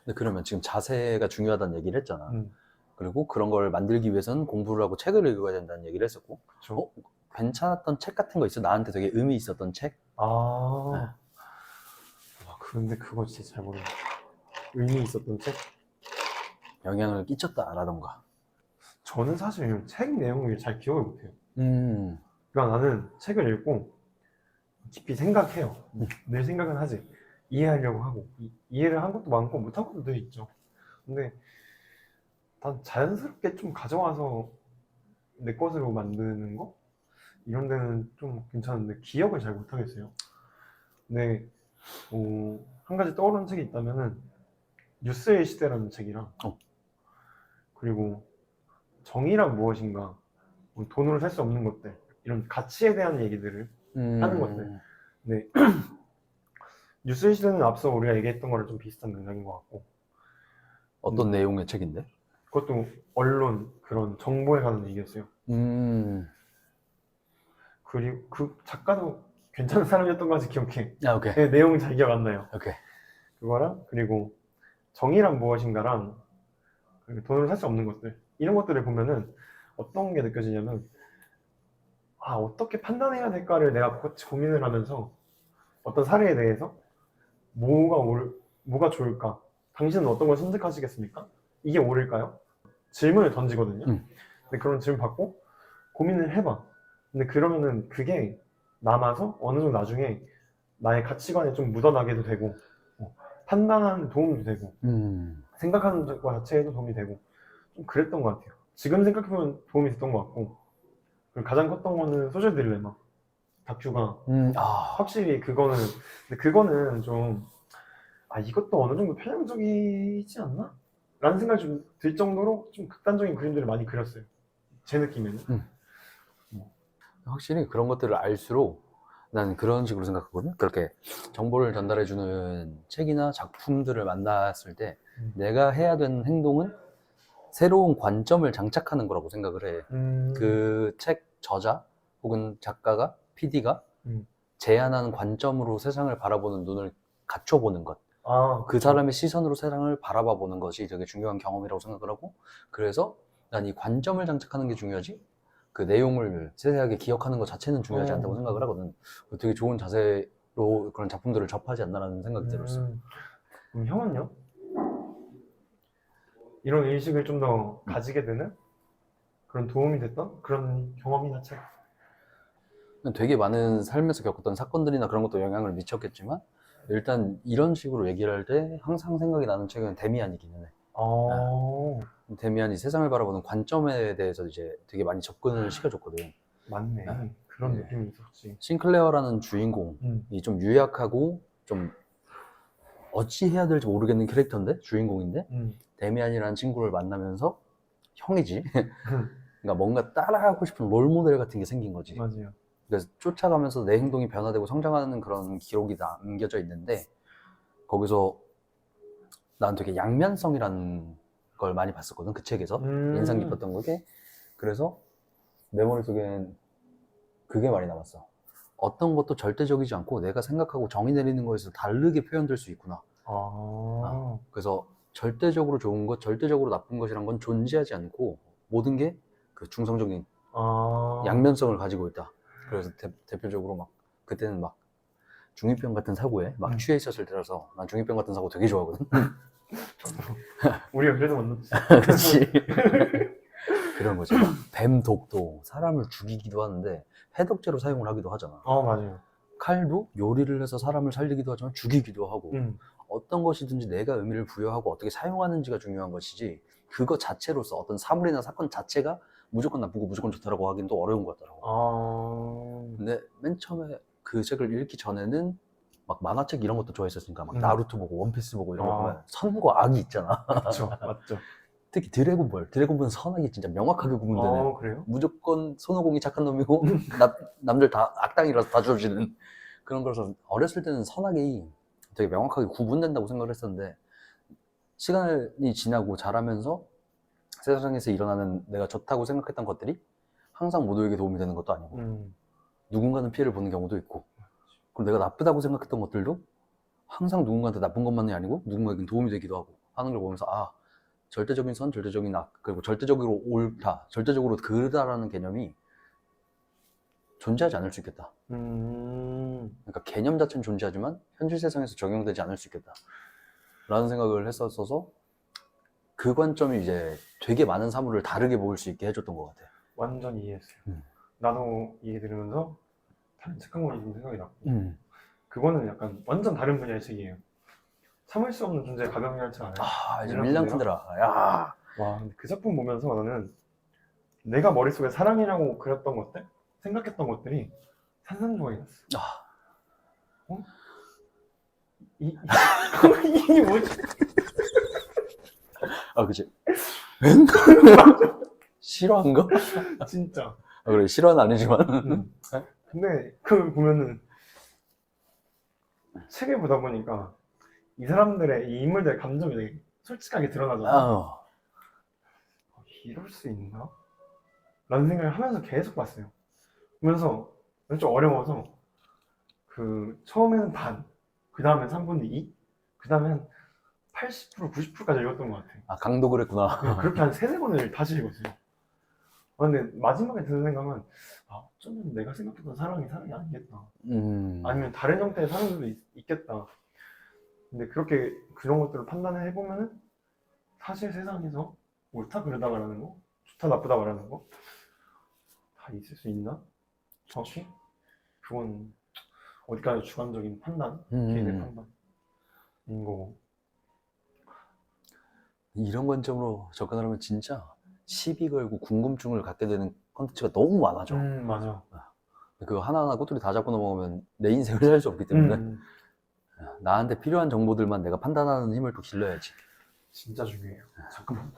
근데 그러면 지금 자세가 중요하다는 얘기를 했잖아. 그리고 그런 걸 만들기 위해서는 공부를 하고 책을 읽어야 된다는 얘기를 했었고. 그쵸. 괜찮았던 책 같은 거 있어? 나한테 되게 의미 있었던 책? 와, 근데 그거 진짜 잘 모르겠어. 의미 있었던 책? 영향을 끼쳤다라던가. 저는 사실 책 내용을 잘 기억을 못해요. 음, 그러니까 나는 책을 읽고 깊이 생각해요. 늘 생각은 하지. 이해하려고 하고. 이해를 한 것도 많고 못한 것도 늘 있죠. 근데 난 자연스럽게 좀 가져와서 내 것으로 만드는 거? 이런 데는 좀 괜찮은데 기억을 잘 못하겠어요. 근데 한 가지 떠오르는 책이 있다면은 뉴스의 시대라는 책이랑 그리고 정의란 무엇인가, 돈으로 살 수 없는 것들, 이런 가치에 대한 얘기들을 하는 것들. 네. 뉴스의 시대는 앞서 우리가 얘기했던 거랑 좀 비슷한 맥락인 것 같고. 어떤 내용의 책인데? 그것도 언론, 그런 정보에 관한 얘기였어요. 그리고 그 작가도 괜찮은 사람이었던 거 아직 기억해. 오케이. 네, 내용은 잘 기억 안 나요. 오케이. 그거랑 그리고 정의란 무엇인가랑 그리고 돈으로 살 수 없는 것들, 이런 것들을 보면은 어떤 게 느껴지냐면 어떻게 판단해야 될까를 내가 고민을 하면서 어떤 사례에 대해서 뭐가 좋을까? 당신은 어떤 걸 선택하시겠습니까? 이게 옳을까요? 질문을 던지거든요. 근데 그런 질문 받고 고민을 해봐. 근데 그러면은 그게 남아서 어느 정도 나중에 나의 가치관에 좀 묻어나게도 되고 판단하는 도움도 되고 생각하는 것 자체에도 도움이 되고 좀 그랬던 것 같아요. 지금 생각해보면 도움이 됐던 것 같고 그리고 가장 컸던 거는 소셜 딜레마 다큐가 확실히 근데 그거는 좀 이것도 어느 정도 편향적이지 않나? 라는 생각이 좀 들 정도로 좀 극단적인 그림들을 많이 그렸어요. 제 느낌에는. 확실히 그런 것들을 알수록 난 그런 식으로 생각하거든. 그렇게 정보를 전달해주는 책이나 작품들을 만났을 때 내가 해야 되는 행동은 새로운 관점을 장착하는 거라고 생각을 해. 그 책 저자 혹은 작가가, PD가 제안하는 관점으로 세상을 바라보는 눈을 갖춰보는 것. 그 사람의 시선으로 세상을 바라봐보는 것이 되게 중요한 경험이라고 생각을 하고, 그래서 난 이 관점을 장착하는 게 중요하지 그 내용을 세세하게 기억하는 것 자체는 중요하지 않다고 생각을 하거든. 되게 좋은 자세로 그런 작품들을 접하지 않나라는 생각이 들었어. 그럼 형은요? 이런 의식을 좀 더 가지게 되는 그런 도움이 됐던 그런 경험이나 책? 되게 많은 삶에서 겪었던 사건들이나 그런 것도 영향을 미쳤겠지만, 일단 이런 식으로 얘기를 할 때 항상 생각이 나는 책은 데미안이기는 해. 데미안이 세상을 바라보는 관점에 대해서 이제 되게 많이 접근을 시켜줬거든. 맞네. 그런 느낌이 있었지. 싱클레어라는 주인공이 좀 유약하고 좀 어찌 해야 될지 모르겠는 캐릭터인데, 주인공인데, 데미안이라는 친구를 만나면서 형이지. 그러니까 뭔가 따라하고 싶은 롤모델 같은 게 생긴 거지. 맞아요. 그래서 쫓아가면서 내 행동이 변화되고 성장하는 그런 기록이 남겨져 있는데, 거기서 난 되게 양면성이라는 걸 많이 봤었거든, 그 책에서. 인상 깊었던 거게. 그래서 내 머릿속엔 그게 많이 남았어. 어떤 것도 절대적이지 않고 내가 생각하고 정의 내리는 거에서 다르게 표현될 수 있구나. 그래서 절대적으로 좋은 것, 절대적으로 나쁜 것이란 건 존재하지 않고 모든 게 그 중성적인 양면성을 가지고 있다. 그래서 대표적으로 막 그때는 막 중2병 같은 사고에 막 취해 있었을 때라서 난 중2병 같은 사고 되게 좋아하거든. 우리가 그래서 만났지. 그렇지. 그런 거지. 막 뱀 독도 사람을 죽이기도 하는데 해독제로 사용을 하기도 하잖아. 맞아요. 칼도 요리를 해서 사람을 살리기도 하지만 죽이기도 하고, 어떤 것이든지 내가 의미를 부여하고 어떻게 사용하는지가 중요한 것이지 그거 자체로서 어떤 사물이나 사건 자체가 무조건 나쁘고 무조건 좋다라고 하긴 또 어려운 것 같더라고. 근데 맨 처음에 그 책을 읽기 전에는 막 만화책 이런 것도 좋아했었으니까 막 나루토 보고 원피스 보고 이런 거 보면 선과 악이 있잖아. 그쵸, 맞죠. 특히 드래곤볼은 선악이 진짜 명확하게 구분되는. 그래요? 무조건 손오공이 착한 놈이고 남들 다 악당이라서 다 조지는 그런 거라서 어렸을 때는 선악이 되게 명확하게 구분된다고 생각을 했었는데, 시간이 지나고 자라면서 세상에서 일어나는 내가 좋다고 생각했던 것들이 항상 모두에게 도움이 되는 것도 아니고 누군가는 피해를 보는 경우도 있고, 그럼 내가 나쁘다고 생각했던 것들도 항상 누군가한테 나쁜 것만이 아니고 누군가에겐 도움이 되기도 하고, 하는 걸 보면서 아, 절대적인 선, 절대적인 악, 그리고 절대적으로 옳다, 절대적으로 그르다라는 개념이 존재하지 않을 수 있겠다. 그러니까 개념 자체는 존재하지만 현실 세상에서 적용되지 않을 수 있겠다 라는 생각을 했었어서 그 관점이 이제 되게 많은 사물을 다르게 볼 수 있게 해줬던 것 같아요. 완전 이해했어요. 나도 얘기 들으면서 다른 책 한 권이 좀 생각이 났고 그거는 약간 완전 다른 분야의 책이에요. 참을 수 없는 존재의 가벼운 혈차 알아요? 아, 이제 밀랑 쿤데라. 야, 와, 근데 그 작품 보면서 나는 내가 머릿속에 사랑이라고 그렸던 것들, 생각했던 것들이 산산조각이 났어. 아, 어? 이게 뭐지? 아, 그치. 싫어한 거? 진짜. 아, 그래, 싫어는 아니지만. 근데 그걸 보면은 책을 보다 보니까 이 사람들의 이 인물들의 감정이 되게 솔직하게 드러나잖아. 어. 이럴 수 있나? 라는 생각을 하면서 계속 봤어요. 보면서 좀 어려워서 그 처음에는 반, 그 다음엔 3분의 2, 그 다음엔 80%, 90%까지 읽었던 것 같아요. 아, 강도 그랬구나. 그렇게 한 3-4번을 다시 읽었어요. 근데 마지막에 드는 생각은 아, 어쩌면 내가 생각했던 사랑이 아니겠다. 아니면 다른 형태의 사랑도 있겠다. 근데 그렇게 그런 것들을 판단을 해보면은 사실 세상에서 옳다 그르다 말하는 거, 좋다 나쁘다 말하는 거 다 있을 수 있나? 정확히? 그건 어디까지 주관적인 판단, 개인의 판단인 거고. 이런 관점으로 접근하려면 진짜 시비 걸고 궁금증을 갖게 되는 컨텐츠가 너무 많아져. 맞아. 그거 하나하나 꼬투리 다 잡고 넘어가면 내 인생을 살 수 없기 때문에 나한테 필요한 정보들만 내가 판단하는 힘을 또 길러야지. 진짜 중요해요. 잠깐만.